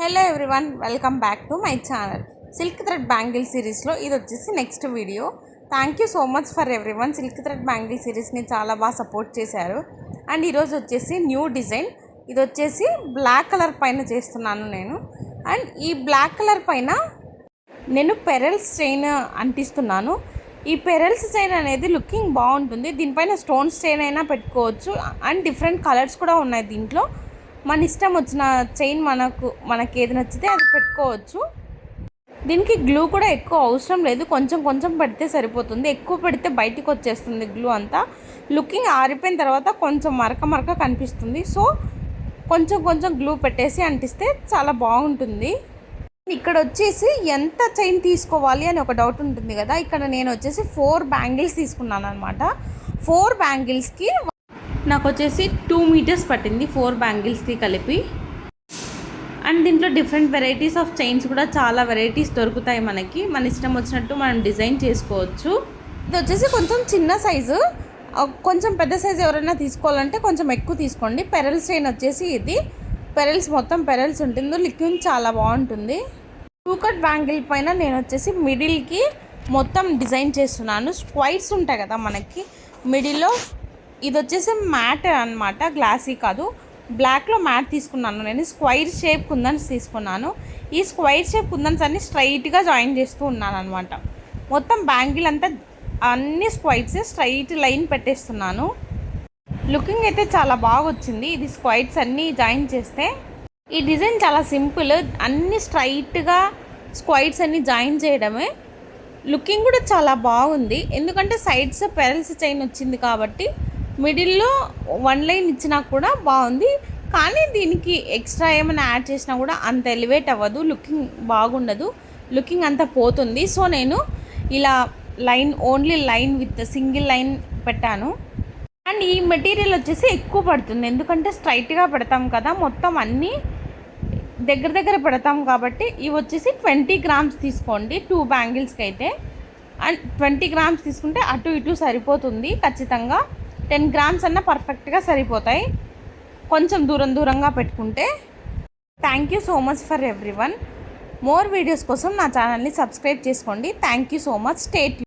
Hello everyone, welcome back to my channel. Silk thread bangle సిరీస్లో ఇది వచ్చేసి next video. Thank you so much for everyone. Silk thread bangle సిరీస్ని చాలా బాగా support చేశారు. And ఈరోజు వచ్చేసి న్యూ డిజైన్, ఇది వచ్చేసి బ్లాక్ కలర్ పైన చేస్తున్నాను నేను. అండ్ ఈ బ్లాక్ కలర్ పైన నేను పెరల్స్ చైన్ అంటిస్తున్నాను. ఈ పెరల్స్ చైన్ అనేది లుకింగ్ బాగుంటుంది. దీనిపైన స్టోన్స్ చైన్ అయినా పెట్టుకోవచ్చు. అండ్ డిఫరెంట్ కలర్స్ కూడా ఉన్నాయి దీంట్లో. మన ఇష్టం వచ్చిన చైన్ మనకి ఏది నచ్చితే అది పెట్టుకోవచ్చు. దీనికి గ్లూ కూడా ఎక్కువ అవసరం లేదు, కొంచెం కొంచెం పెడితే సరిపోతుంది. ఎక్కువ పెడితే బయటికి వచ్చేస్తుంది గ్లూ అంతా. లుకింగ్ ఆరిపోయిన తర్వాత కొంచెం మరక కనిపిస్తుంది. సో కొంచెం కొంచెం గ్లూ పెట్టేసి అంటిస్తే చాలా బాగుంటుంది. ఇక్కడ వచ్చేసి ఎంత చైన్ తీసుకోవాలి అని ఒక డౌట్ ఉంటుంది కదా. ఇక్కడ నేను వచ్చేసి 4 బ్యాంగిల్స్ తీసుకున్నాను అనమాట. 4 బ్యాంగిల్స్కి నాకు వచ్చేసి 2 మీటర్స్ పట్టింది, 4 బ్యాంగిల్స్కి కలిపి. అండ్ దీంట్లో డిఫరెంట్ వెరైటీస్ ఆఫ్ చైన్స్ కూడా చాలా వెరైటీస్ దొరుకుతాయి మనకి. మన ఇష్టం వచ్చినట్టు మనం డిజైన్ చేసుకోవచ్చు. ఇది వచ్చేసి కొంచెం చిన్న సైజు, కొంచెం పెద్ద సైజు ఎవరైనా తీసుకోవాలంటే కొంచెం ఎక్కువ తీసుకోండి. పెరల్స్ చైన్ వచ్చేసి ఇది పెరల్స్, మొత్తం పెరల్స్ ఉంటుంది. లుకింగ్ చాలా బాగుంటుంది. 2 కట్ బ్యాంగిల్ పైన నేను వచ్చేసి మిడిల్కి మొత్తం డిజైన్ చేస్తున్నాను. స్క్వైర్స్ ఉంటాయి కదా మనకి మిడిల్లో. ఇది వచ్చేసి మ్యాట్ అనమాట, గ్లాసీ కాదు. బ్లాక్లో మ్యాట్ తీసుకున్నాను నేను. స్క్వైర్ షేప్ కుందన్స్ తీసుకున్నాను. ఈ స్క్వైర్ షేప్ కుందన్స్ అన్ని స్ట్రైట్గా జాయిన్ చేస్తూ ఉన్నాను అనమాట. మొత్తం బ్యాంగిల్ అంతా అన్ని స్క్వైర్స్ స్ట్రైట్ లైన్ పెట్టేస్తున్నాను. లుకింగ్ అయితే చాలా బాగా వచ్చింది. ఇది స్క్వైర్స్ అన్నీ జాయిన్ చేస్తే. ఈ డిజైన్ చాలా సింపుల్, అన్ని స్ట్రైట్గా స్క్వైర్స్ అన్నీ జాయిన్ చేయడమే. లుకింగ్ కూడా చాలా బాగుంది, ఎందుకంటే సైడ్స్ పెరల్స్ చైన్ వచ్చింది కాబట్టి. మిడిల్లో 1 లైన్ ఇచ్చినా కూడా బాగుంది, కానీ దీనికి ఎక్స్ట్రా ఏమైనా యాడ్ చేసినా కూడా అంత ఎలివేట్ అవ్వదు, లుకింగ్ బాగుండదు, లుకింగ్ అంతా పోతుంది. సో నేను ఇలా line, only line with single line పెట్టాను. అండ్ ఈ మెటీరియల్ వచ్చేసి ఎక్కువ పడుతుంది, ఎందుకంటే స్ట్రైట్గా పెడతాం కదా, మొత్తం అన్నీ దగ్గర పెడతాం కాబట్టి. ఇవి వచ్చేసి 20 గ్రామ్స్ తీసుకోండి 2 బ్యాంగిల్స్కి అయితే. అండ్ 20 గ్రామ్స్ తీసుకుంటే అటు ఇటు సరిపోతుంది ఖచ్చితంగా. 10 గ్రామ్స్ అన్న పర్ఫెక్ట్గా సరిపోతాయి, కొంచెం దూరంగా పెట్టుకుంటే. Thank you so much for everyone. More videos కోసం నా ఛానల్ని సబ్స్క్రైబ్ చేసుకోండి. Thank you so much. Stay tuned.